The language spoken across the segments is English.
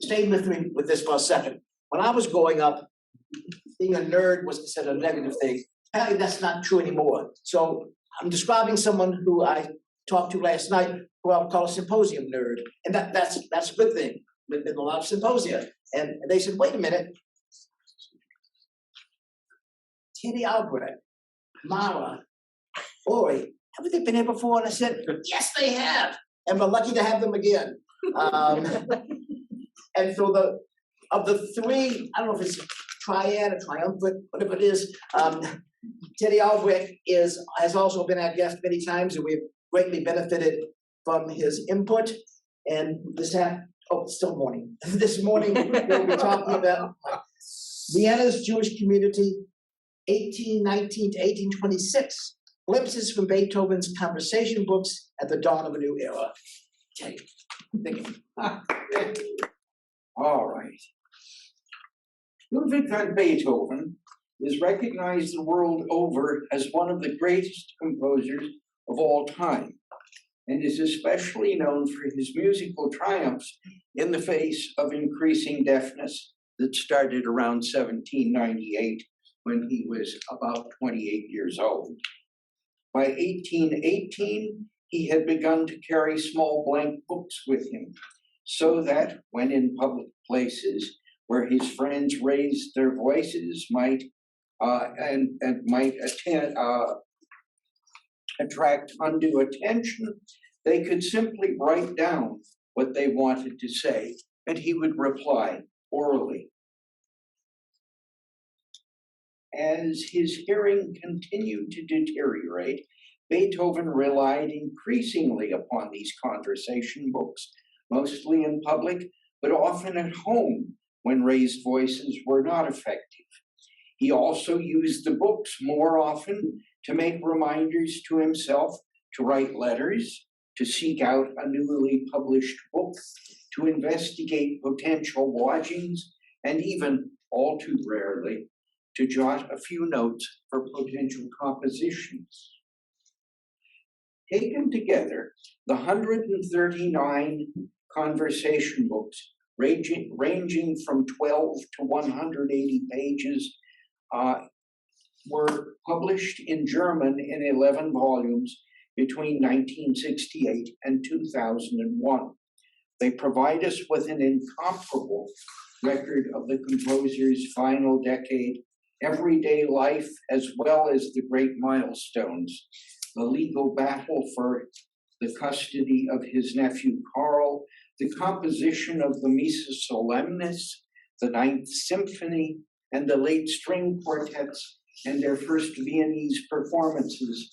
stay with me with this for a second. When I was growing up, being a nerd was considered a negative thing. Apparently that's not true anymore. So I'm describing someone who I talked to last night, who I'll call a symposium nerd. And that's a good thing. There've been a lot of symposia. And they said, wait a minute. Theodore Albrecht, Mara, Ori, haven't they been here before? And I said, yes, they have. And we're lucky to have them again. And so of the three, I don't know if it's a triad, a triumvirate, whatever it is, Theodore Albrecht has also been our guest many times, and we've greatly benefited from his input. And it's still morning. This morning, we'll be talking about Vienna's Jewish community, 1819 to 1826. Glimpses from Beethoven's conversation books at the dawn of a new era. Okay. All right. Ludwig van Beethoven is recognized the world over as one of the greatest composers of all time, and is especially known for his musical triumphs in the face of increasing deafness that started around 1798, when he was about 28 years old. By 1818, he had begun to carry small blank books with him, so that when in public places where his friends raised their voices might attract undue attention, they could simply write down what they wanted to say, and he would reply orally. As his hearing continued to deteriorate, Beethoven relied increasingly upon these conversation books, mostly in public, but often at home when raised voices were not effective. He also used the books more often to make reminders to himself, to write letters, to seek out a newly published book, to investigate potential lodgings, and even, all too rarely, to jot a few notes for potential compositions. Taken together, the 139 conversation books, ranging from 12 to 180 pages, were published in German in 11 volumes between 1968 and 2001. They provide us with an incomparable record of the composer's final decade, everyday life, as well as the great milestones, the legal battle for the custody of his nephew Karl, the composition of the Missa Solemnis, the Ninth Symphony, and the late string quartets and their first Viennese performances,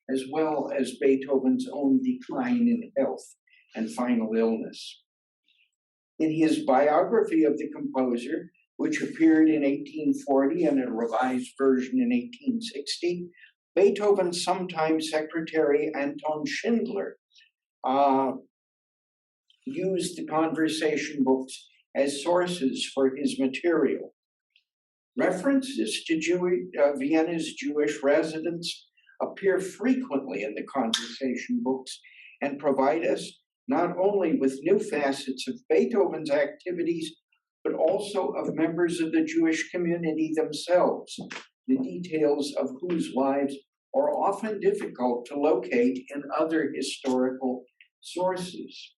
as well as Beethoven's own decline in health and final illness. In his biography of the composer, which appeared in 1840 and a revised version in 1860, Beethoven's sometime secretary Anton Schindler used the conversation books as sources for his material. References to Vienna's Jewish residents appear frequently in the conversation books and provide us not only with new facets of Beethoven's activities, but also of members of the Jewish community themselves, the details of whose lives are often difficult to locate in other historical sources.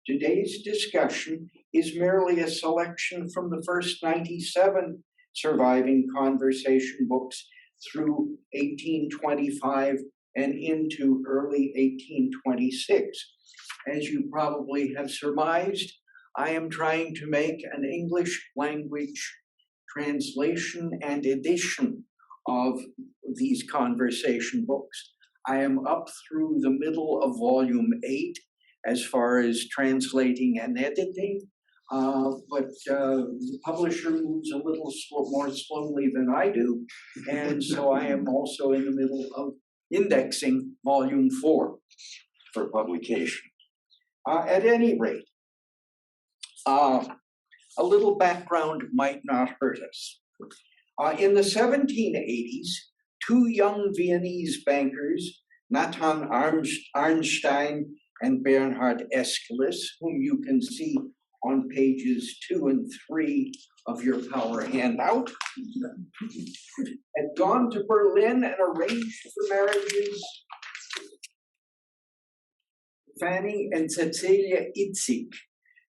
Today's discussion is merely a selection from the first 97 surviving conversation books through 1825 and into early 1826. As you probably have surmised, I am trying to make an English language translation and edition of these conversation books. I am up through the middle of volume 8 as far as translating and editing, but the publisher moves a little more slowly than I do, and so I am also in the middle of indexing volume 4 for publication. At any rate, a little background might not hurt us. In the 1780s, two young Viennese bankers, Nathan Arnstein and Bernhard Aeschylus, whom you can see on pages 2 and 3 of your power handout, had gone to Berlin and arranged for marriages. Fanny and Cecilia Itzig,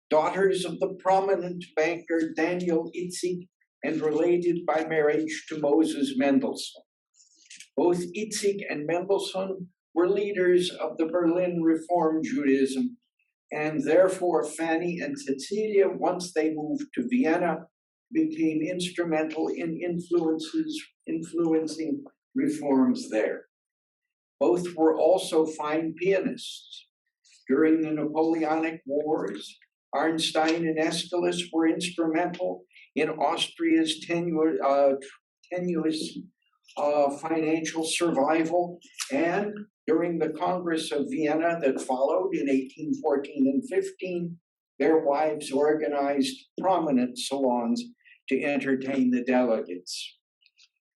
daughters of the prominent banker Daniel Itzig and related by marriage to Moses Mendelssohn. Both Itzig and Mendelssohn were leaders of the Berlin Reform Judaism, and therefore Fanny and Cecilia, once they moved to Vienna, became instrumental in influencing reforms there. Both were also fine pianists. During the Napoleonic Wars, Arnstein and Aeschylus were instrumental in Austria's tenuous financial survival, and during the Congress of Vienna that followed in 1814 and 15, their wives organized prominent salons to entertain the delegates.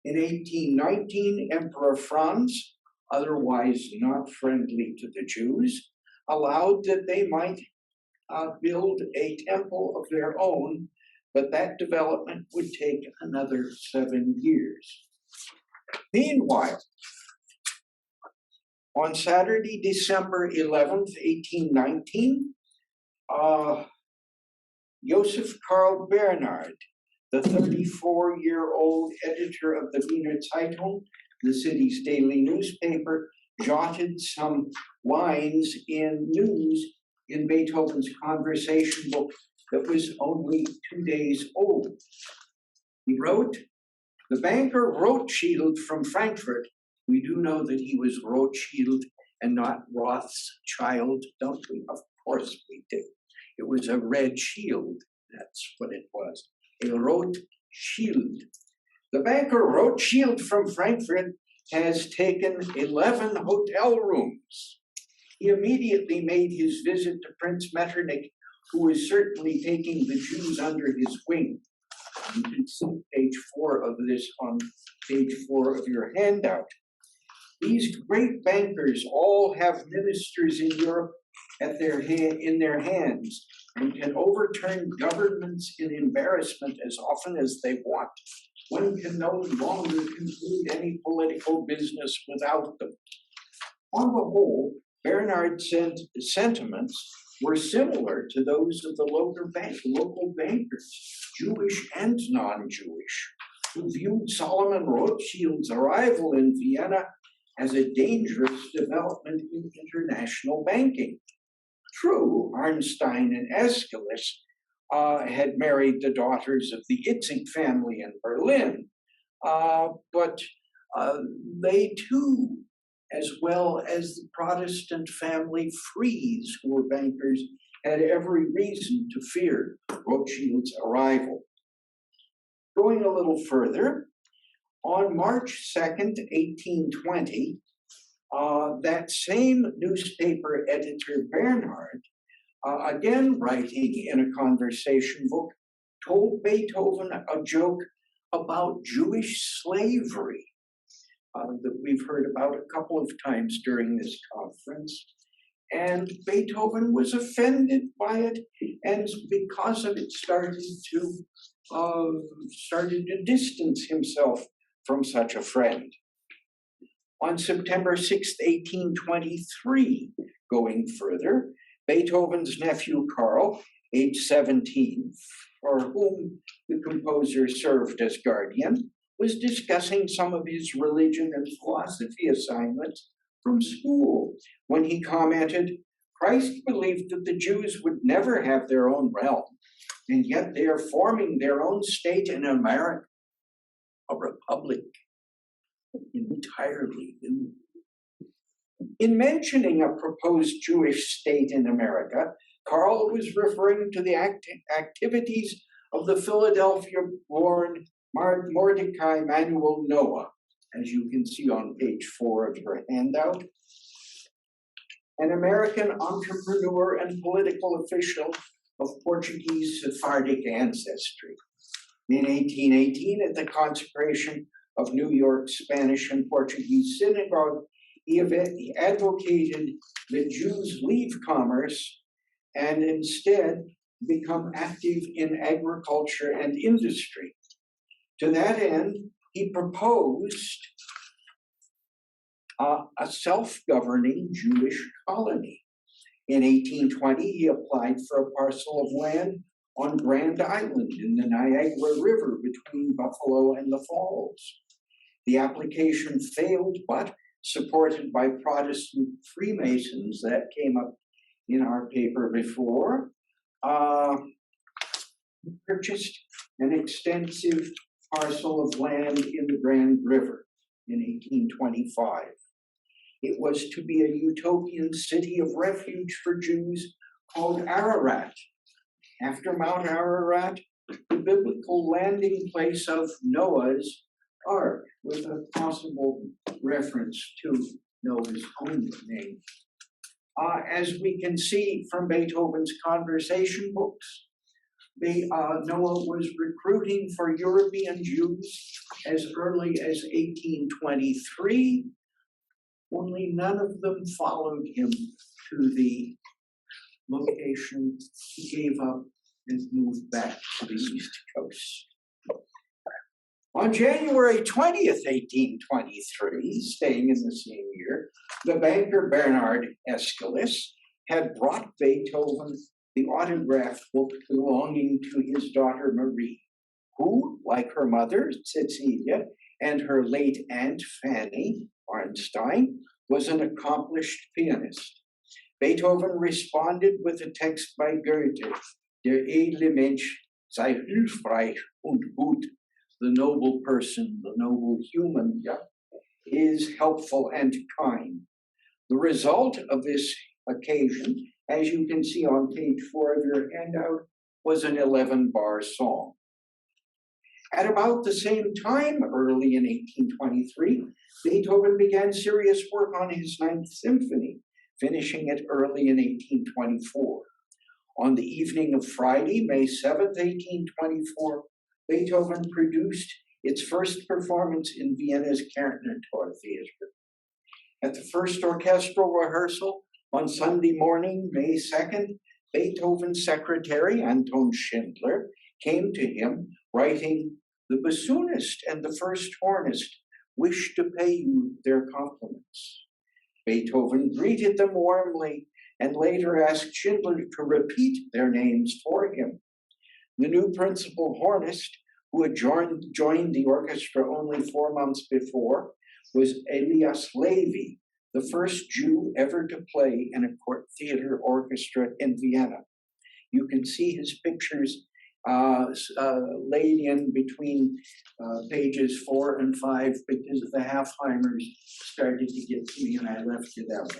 In 1819, Emperor Franz, otherwise not friendly to the Jews, allowed that they might build a temple of their own, but that development would take another 7 years. Meanwhile, on Saturday, December 11th, 1819, Joseph Karl Bernhard, the 34-year-old editor of the Wiener Zeitung, the city's daily newspaper, jotted some lines in news in Beethoven's conversation book that was only 2 days old. He wrote, "The banker Rothschild from Frankfurt," we do know that he was Rothschild and not Rothschild, don't we? Of course we do. It was a red shield, that's what it was, a Rothschild. "The banker Rothschild from Frankfurt has taken 11 hotel rooms." He immediately made his visit to Prince Metternich, who was certainly taking the Jews under his wing. You can see page 4 of this on page 4 of your handout. These great bankers all have ministers in Europe in their hands and can overturn governments in embarrassment as often as they want. One can no longer conclude any political business without them. On the whole, Bernhard's sentiments were similar to those of the local bankers, Jewish and non-Jewish, who viewed Solomon Rothschild's arrival in Vienna as a dangerous development in international banking. True, Arnstein and Aeschylus had married the daughters of the Itzig family in Berlin, but they too, as well as the Protestant family Fries, who were bankers, had every reason to fear Rothschild's arrival. Going a little further, on March 2nd, 1820, that same newspaper editor Bernhard, again writing in a conversation book, told Beethoven a joke about Jewish slavery that we've heard about a couple of times during this conference. And Beethoven was offended by it, and because of it started to distance himself from such a friend. On September 6, 1823, going further, Beethoven's nephew Karl, age 17, for whom the composer served as guardian, was discussing some of his religion and philosophy assignments from school when he commented, "Christ believed that the Jews would never have their own realm, and yet they are forming their own state in America, a republic, entirely new." In mentioning a proposed Jewish state in America, Karl was referring to the activities of the Philadelphia-born Mordecai Manuel Noah, as you can see on page 4 of your handout, an American entrepreneur and political official of Portuguese Sephardic ancestry. In 1818, at the consecration of New York's Spanish and Portuguese synagogue, he advocated that Jews leave commerce and instead become active in agriculture and industry. To that end, he proposed a self-governing Jewish colony. In 1820, he applied for a parcel of land on Grand Island in the Niagara River between Buffalo and the Falls. The application failed, but supported by Protestant Freemasons that came up in our paper before, purchased an extensive parcel of land in the Grand River in 1825. It was to be a utopian city of refuge for Jews called Ararat. After Mount Ararat, the biblical landing place of Noah's Ark, with a possible reference to Noah's own name. As we can see from Beethoven's conversation books, Noah was recruiting for European Jews as early as 1823. Only none of them followed him to the location. He gave up and moved back to the East Coast. On January 20th, 1823, staying in the same year, the banker Bernard Aeschylus had brought Beethoven the autograph book belonging to his daughter Marie, who, like her mother, Cecilia, and her late aunt Fanny Arnstein, was an accomplished pianist. Beethoven responded with a text by Goethe, Der edle Mensch sei hilfreich und gut. The noble person, the noble human, is helpful and kind. The result of this occasion, as you can see on page 4 of your handout, was an 11-bar song. At about the same time, early in 1823, Beethoven began serious work on his Ninth Symphony, finishing it early in 1824. On the evening of Friday, May 7th, 1824, Beethoven produced its first performance in Vienna's Kärntner Theater. At the first orchestral rehearsal on Sunday morning, May 2nd, Beethoven's secretary, Anton Schindler, came to him writing, "The bassoonist and the first hornist wish to pay you their compliments." Beethoven greeted them warmly and later asked Schindler to repeat their names for him. The new principal hornist, who had joined the orchestra only 4 months before, was Elias Levi, the first Jew ever to play in a court theater orchestra in Vienna. You can see his pictures laid in between pages 4 and 5 because the Halfheimers started to get to me and I left it out.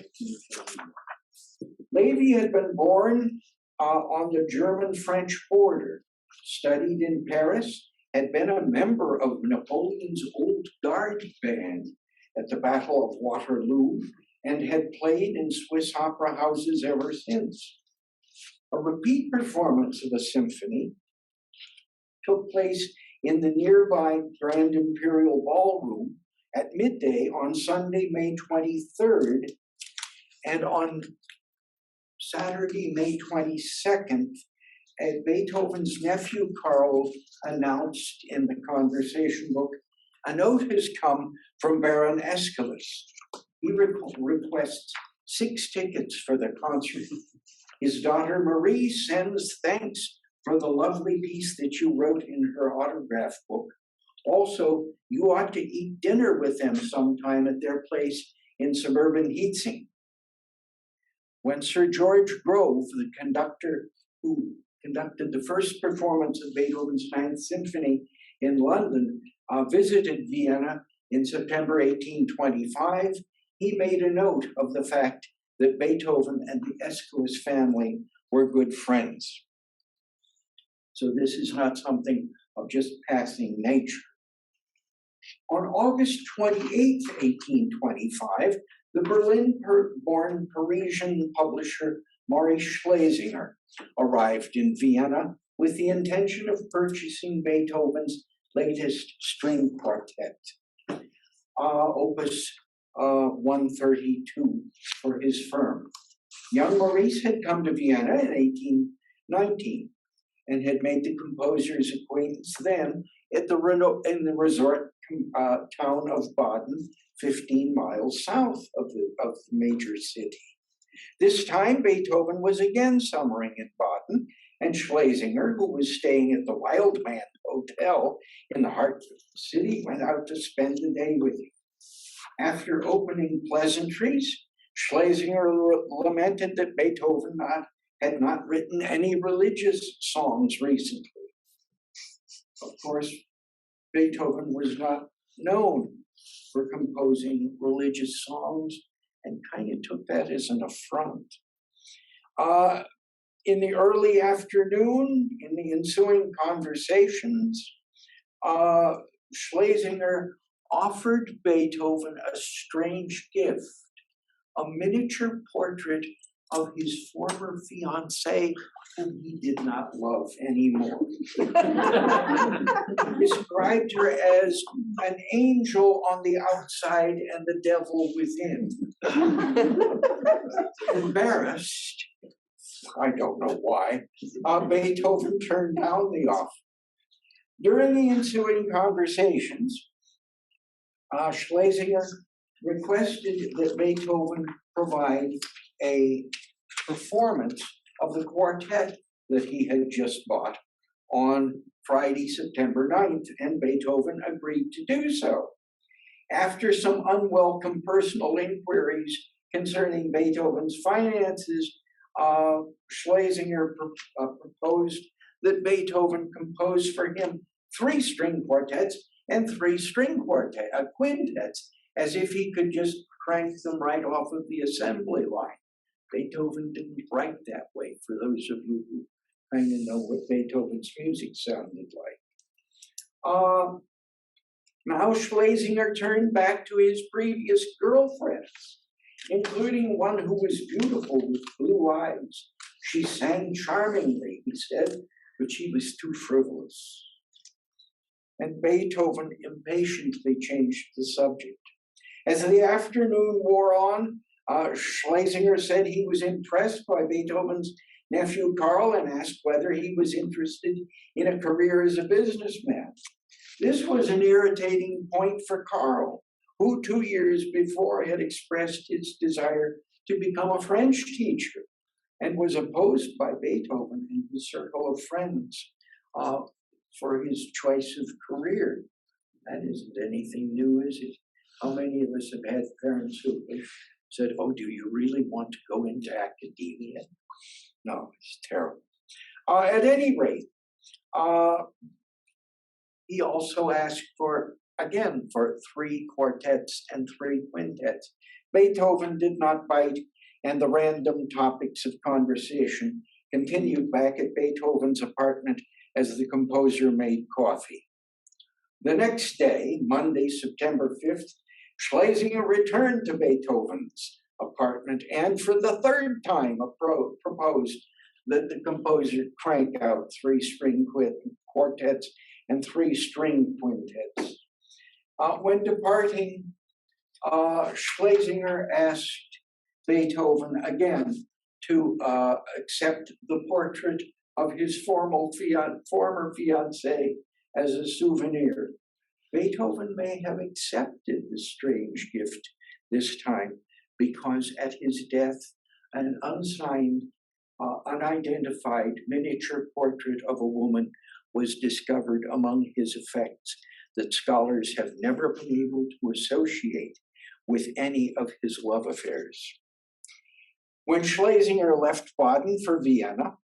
Levi had been born on the German-French border, studied in Paris, had been a member of Napoleon's Old Guard band at the Battle of Waterloo, and had played in Swiss opera houses ever since. A repeat performance of a symphony took place in the nearby Grand Imperial Ballroom at midday on Sunday, May 23rd, and on Saturday, May 22nd, Beethoven's nephew Karl announced in the conversation book, "A note has come from Baron Aeschylus. He requests 6 tickets for the concert. His daughter Marie sends thanks for the lovely piece that you wrote in her autograph book. Also, you ought to eat dinner with them sometime at their place in suburban Hietzing." When Sir George Grove, the conductor who conducted the first performance of Beethoven's Ninth Symphony in London, visited Vienna in September 1825, he made a note of the fact that Beethoven and the Aeschylus family were good friends. So this is not something of just passing nature. On August 28, 1825, the Berlin-born Parisian publisher Maurice Schlesinger arrived in Vienna with the intention of purchasing Beethoven's latest string quartet, Opus 132, for his firm. Young Maurice had come to Vienna in 19, and had made the composer's acquaintance then in the resort town of Baden, 15 miles south of the major city. This time, Beethoven was again summering in Baden, and Schlesinger, who was staying at the Wildman Hotel in the heart of the city, went out to spend the day with him. After opening pleasantries, Schlesinger lamented that Beethoven had not written any religious songs recently. Of course, Beethoven was not known for composing religious songs and kind of took that as an affront. In the early afternoon, in the ensuing conversations, Schlesinger offered Beethoven a strange gift, a miniature portrait of his former fiancée, whom he did not love anymore. He described her as an angel on the outside and the devil within. Embarrassed, I don't know why, Beethoven turned down the offer. During the ensuing conversations, Schlesinger requested that Beethoven provide a performance of the quartet that he had just bought on Friday, September 9th, and Beethoven agreed to do so. After some unwelcome personal inquiries concerning Beethoven's finances, Schlesinger proposed that Beethoven compose for him 3 string quartets and 3 string quintets, as if he could just crank them right off of the assembly line. Beethoven didn't write that way, for those of you who kind of know what Beethoven's music sounded like. Now Schlesinger turned back to his previous girlfriends, including one who was beautiful with blue eyes. She sang charmingly, he said, but she was too frivolous. And Beethoven impatiently changed the subject. As the afternoon wore on, Schlesinger said he was impressed by Beethoven's nephew Karl and asked whether he was interested in a career as a businessman. This was an irritating point for Karl, who 2 years before had expressed his desire to become a French teacher and was opposed by Beethoven and his circle of friends for his choice of career. That isn't anything new, is it? How many of us have had parents who said, "Oh, do you really want to go into academia?" No, it's terrible. At any rate, he also asked for 3 quartets and 3 quintets. Beethoven did not bite, and the random topics of conversation continued back at Beethoven's apartment as the composer made coffee. The next day, Monday, September 5th, Schlesinger returned to Beethoven's apartment and for the 3rd time proposed that the composer crank out 3 string quartets and 3 string quintets. When departing, Schlesinger asked Beethoven again to accept the portrait of his former fiancée as a souvenir. Beethoven may have accepted the strange gift this time because at his death, an unsigned, unidentified miniature portrait of a woman was discovered among his effects that scholars have never been able to associate with any of his love affairs. When Schlesinger left Baden for Vienna,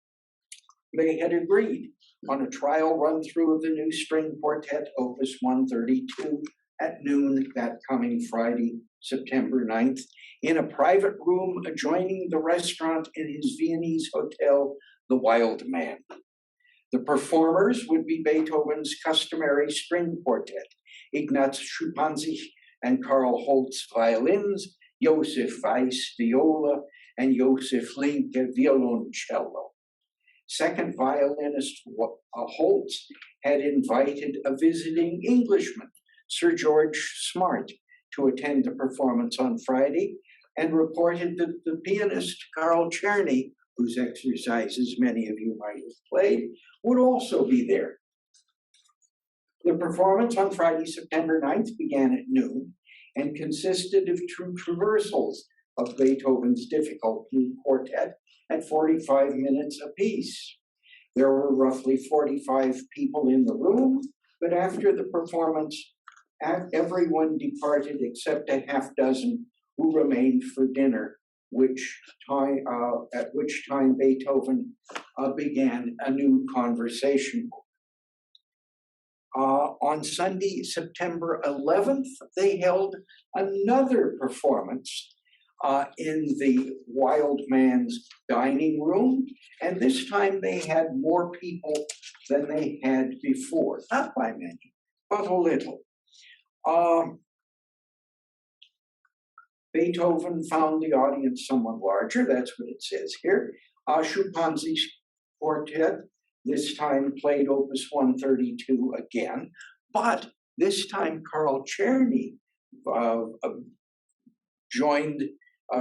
they had agreed on a trial run-through of the new string quartet, Opus 132, at noon that coming Friday, September 9th, in a private room adjoining the restaurant in his Viennese hotel, the Wild Man. The performers would be Beethoven's customary string quartet, Ignaz Schuppanzich and Karl Holz violins, Josef Weiss viola, and Josef Linke violoncello. Second violinist Holtz had invited a visiting Englishman, Sir George Smart, to attend the performance on Friday and reported that the pianist Carl Czerny whose exercises many of you might have played, would also be there. The performance on Friday, September 9th began at noon and consisted of two traversals of Beethoven's difficult new quartet at 45 minutes apiece. There were roughly 45 people in the room, but after the performance, everyone departed except a half dozen who remained for dinner, at which time Beethoven began a new conversation. On Sunday, September 11th, they held another performance in the Wild Man's dining room, and this time they had more people than they had before. Not by many, but a little. Beethoven found the audience somewhat larger, that's what it says here. Schimpanze's quartet this time played Opus 132 again, but this time Carl Czerny joined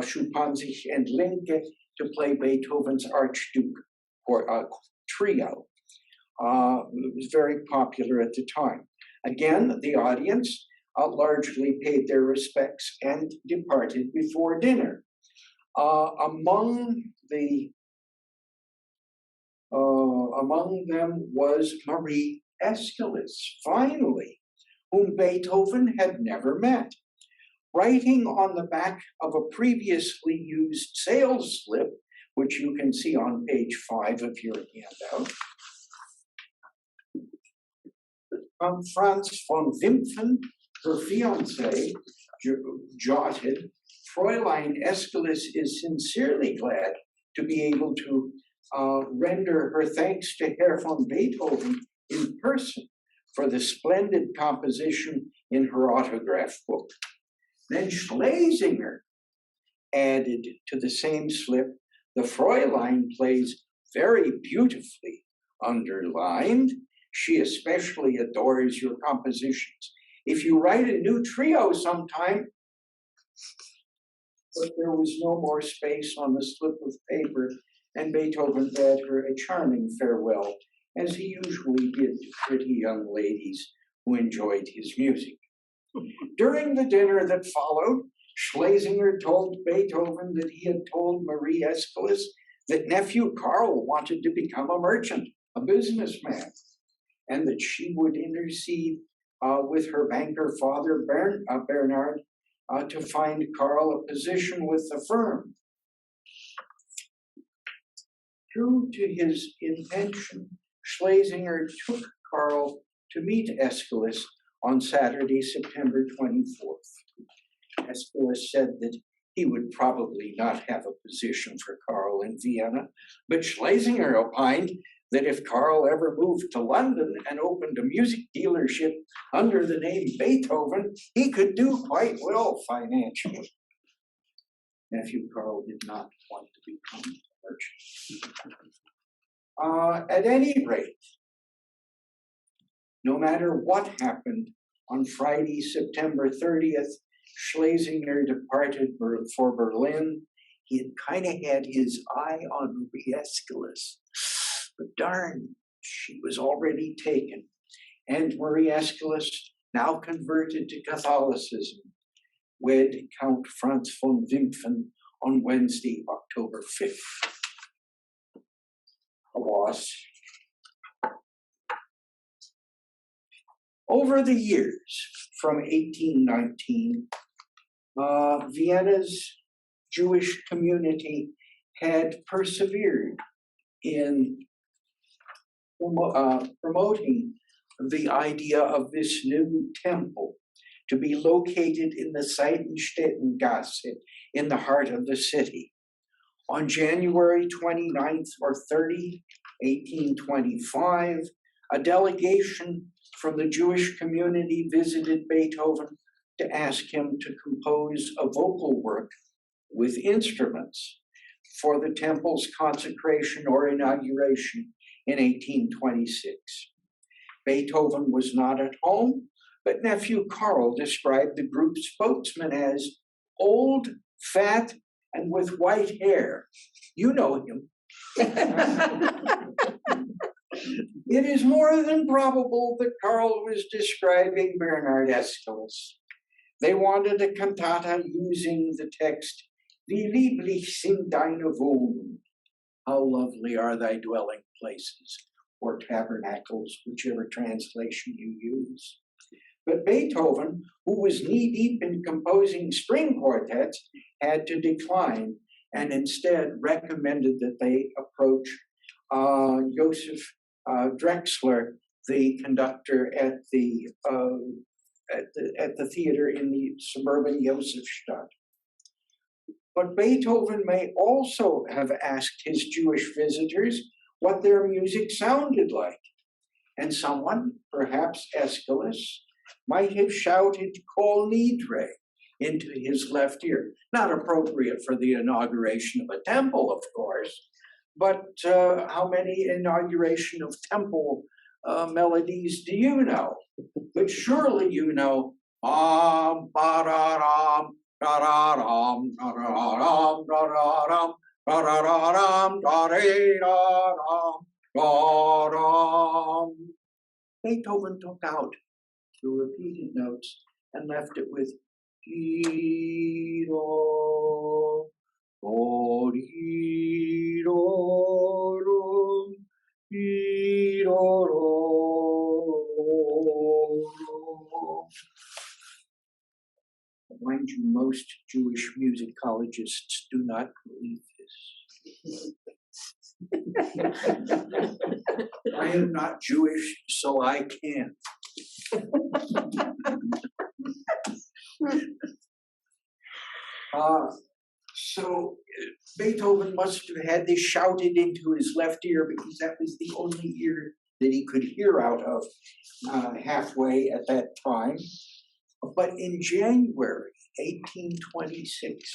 Schimpanze and Linke to play Beethoven's Archduke trio. It was very popular at the time. Again, the audience largely paid their respects and departed before dinner. Among them was Marie Aeschylus, finally, whom Beethoven had never met. Writing on the back of a previously used sales slip, which you can see on page 5 of your handout, Franz von Wimpfen, her fiancé, jotted, Fräulein Aeschylus is sincerely glad to be able to render her thanks to Herr von Beethoven in person for the splendid composition in her autograph book. Then Schlesinger added to the same slip, the Fräulein plays very beautifully, underlined. She especially adores your compositions. If you write a new trio sometime, but there was no more space on the slip of paper, and Beethoven bade her a charming farewell, as he usually did to pretty young ladies who enjoyed his music. During the dinner that followed, Schlesinger told Beethoven that he had told Marie Aeschylus that nephew Karl wanted to become a merchant, a businessman, and that she would intercede with her banker father, Bernard, to find Karl a position with the firm. True to his intention, Schlesinger took Karl to meet Aeschylus on Saturday, September 24th. Aeschylus said that he would probably not have a position for Karl in Vienna, but Schlesinger opined that if Karl ever moved to London and opened a music dealership under the name Beethoven, he could do quite well financially. Nephew Karl did not want to become a merchant. At any rate, no matter what happened, on Friday, September 30th, Schlesinger departed for Berlin. He had kind of had his eye on Marie Aeschylus, but darn, she was already taken. And Marie Aeschylus, now converted to Catholicism, wed Count Franz von Wimpfen on Wednesday, October 5th. A loss. Over the years, from 1819, Vienna's Jewish community had persevered in promoting the idea of this new temple to be located in the Seitenstädtengasse in the heart of the city. On January 29th or 30, 1825, a delegation from the Jewish community visited Beethoven to ask him to compose a vocal work with instruments for the temple's consecration or inauguration in 1826. Beethoven was not at home, but nephew Karl described the group's spokesman as old, fat, and with white hair. You know him, It is more than probable that Karl was describing Bernhard Aeschylus. They wanted a cantata using the text, Wie lieblich sind deine Wohnungen. How lovely are thy dwelling places, or tabernacles, whichever translation you use. But Beethoven, who was knee-deep in composing string quartets, had to decline and instead recommended that they approach Joseph Drexler, the conductor at the theater in the suburban Josefstadt. But Beethoven may also have asked his Jewish visitors what their music sounded like. And someone, perhaps Aeschylus, might have shouted Kol Nidre into his left ear. Not appropriate for the inauguration of a temple, of course, but how many inauguration of temple melodies do you know? But surely you know, ba-da-dam, da-da-dam, da-da-dam, da-da-dam, da-da-dam, da-da-dam, da-dam. Beethoven took out the repeated notes and left it with do, do, Mind you, most Jewish musicologists do not believe this. I am not Jewish, so I can't. So Beethoven must have had this shouted into his left ear because that was the only ear that he could hear out of halfway at that time. But in January 1826,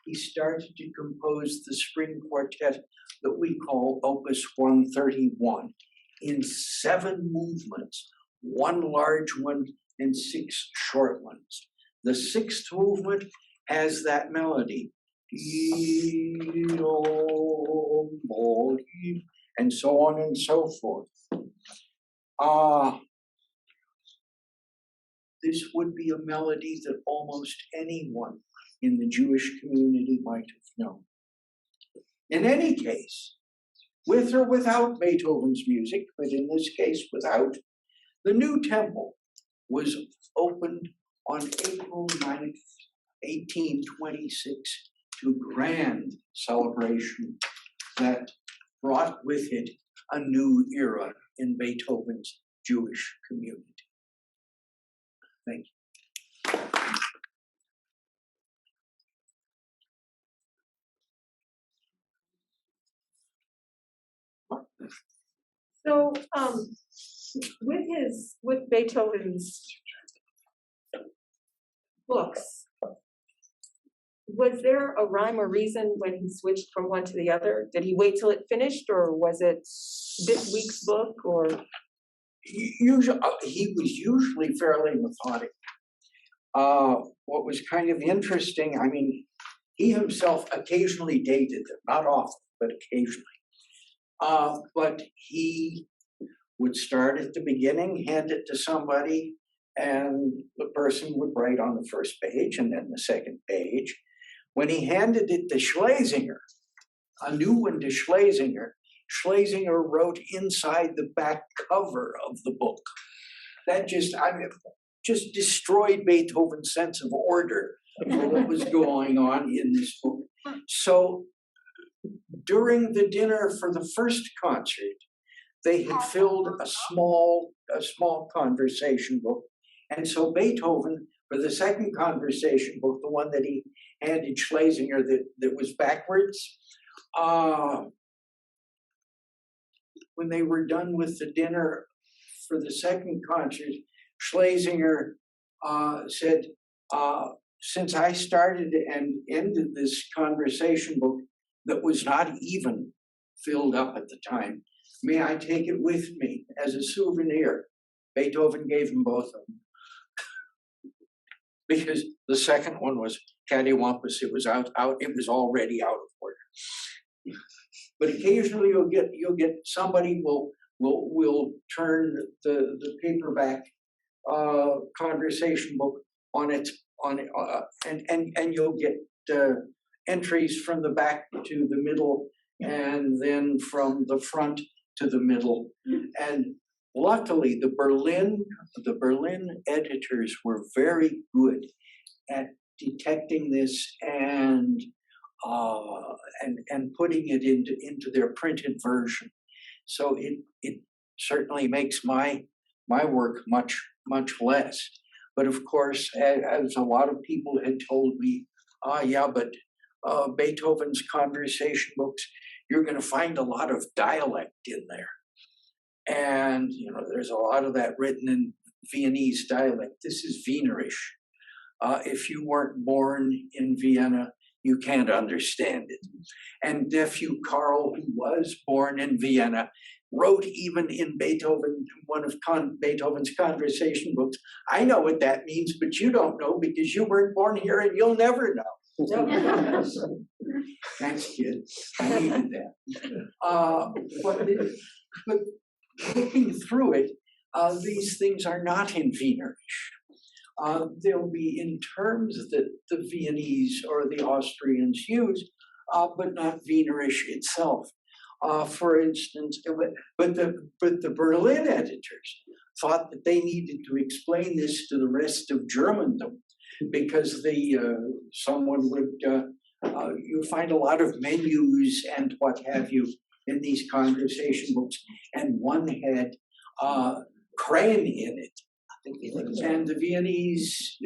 he started to compose the string quartet that we call Opus 131 in 7 movements, 1 large one and 6 short ones. The 6th movement has that melody, and so on and so forth. This would be a melody that almost anyone in the Jewish community might have known. In any case, with or without Beethoven's music, but in this case without, the new temple was opened on April 9th, 1826, to grand celebration that brought with it a new era in Beethoven's Jewish community. Thank you. So, with Beethoven's books, was there a rhyme or reason when he switched from one to the other? Did he wait till it finished, or was it this week's book, or? He was usually fairly methodic. What was kind of interesting, I mean, he himself occasionally dated them, not often, but occasionally. But he would start at the beginning, hand it to somebody, and the person would write on the first page and then the second page. When he handed it to Schlesinger, a new one to Schlesinger, Schlesinger wrote inside the back cover of the book. That just destroyed Beethoven's sense of order of what was going on in this book. So during the dinner for the first concert, they had filled a small conversation book. And so Beethoven, for the second conversation book, the one that he handed Schlesinger that was backwards, when they were done with the dinner for the second concert, Schlesinger said, since I started and ended this conversation book that was not even filled up at the time, may I take it with me as a souvenir? Beethoven gave them both of them. Because the second one was cattywampus, it was out, it was already out of order. but occasionally you'll get somebody will turn the paperback conversation book on and you'll get entries from the back to the middle and then from the front to the middle. And luckily the Berlin editors were very good at detecting this and putting it into their printed version. So it certainly makes my work much less. But of course, as a lot of people had told me, yeah, but Beethoven's conversation books, you're going to find a lot of dialect in there. And, you know, there's a lot of that written in Viennese dialect. This is Wienerisch. If you weren't born in Vienna, you can't understand it. And nephew Karl, who was born in Vienna, wrote even in Beethoven, one of Beethoven's conversation books, I know what that means, but you don't know because you weren't born here and you'll never know. Thanks, kids. I needed that. But looking through it, these things are not in Wienerisch. They'll be in terms that the Viennese or the Austrians use, but not Wienerisch itself. For instance, but the Berlin editors thought that they needed to explain this to the rest of Germandom because someone would you find a lot of menus and what have you in these conversation books, and one had Crane in it. And the Viennese,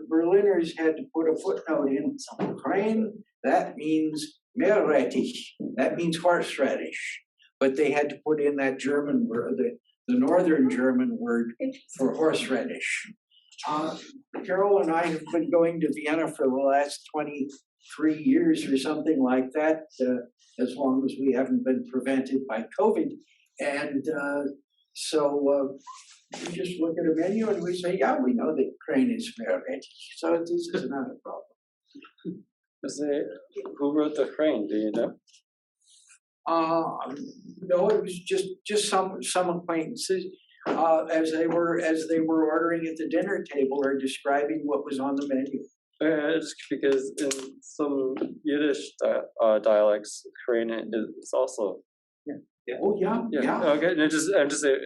Berliners had to put a footnote in, Crane, that means Meerrettich, that means horseradish. But they had to put in that German word, the northern German word for horseradish. Carol and I have been going to Vienna for the last 23 years or something like that, as long as we haven't been prevented by COVID. And so we just look at a menu and we say, yeah, we know that Crane is Meerrettich, so this is not a problem. Who wrote the Crane? Do you know? No, it was just some acquaintances as they were ordering at the dinner table or describing what was on the menu. Just because in some Yiddish dialects, Crane is also. Yeah. Oh yeah. Okay, and I'm just saying.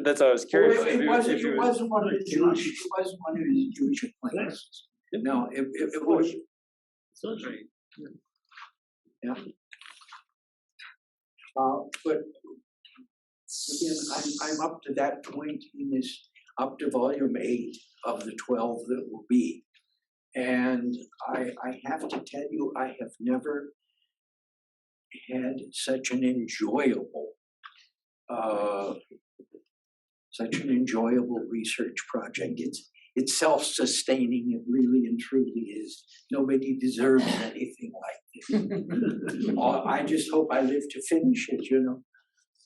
That's why I was curious. It wasn't one of the Jewish. It wasn't one of the Jewish acquaintances. No, it was. Yeah. But again, I'm up to that point in this, up to volume 8 of the 12 that will be, and I have to tell you, I have never had such an enjoyable research project. It's self-sustaining, it really and truly is. Nobody deserves anything like this. I just hope I live to finish it, you know.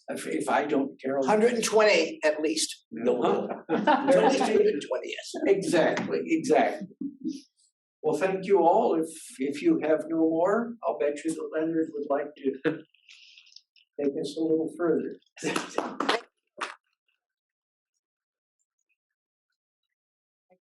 If I don't, Carol. 120 at least. No, at least 120, yes. Exactly. Well, thank you all. If you have no more, I'll bet you that Leonard would like to take us a little further.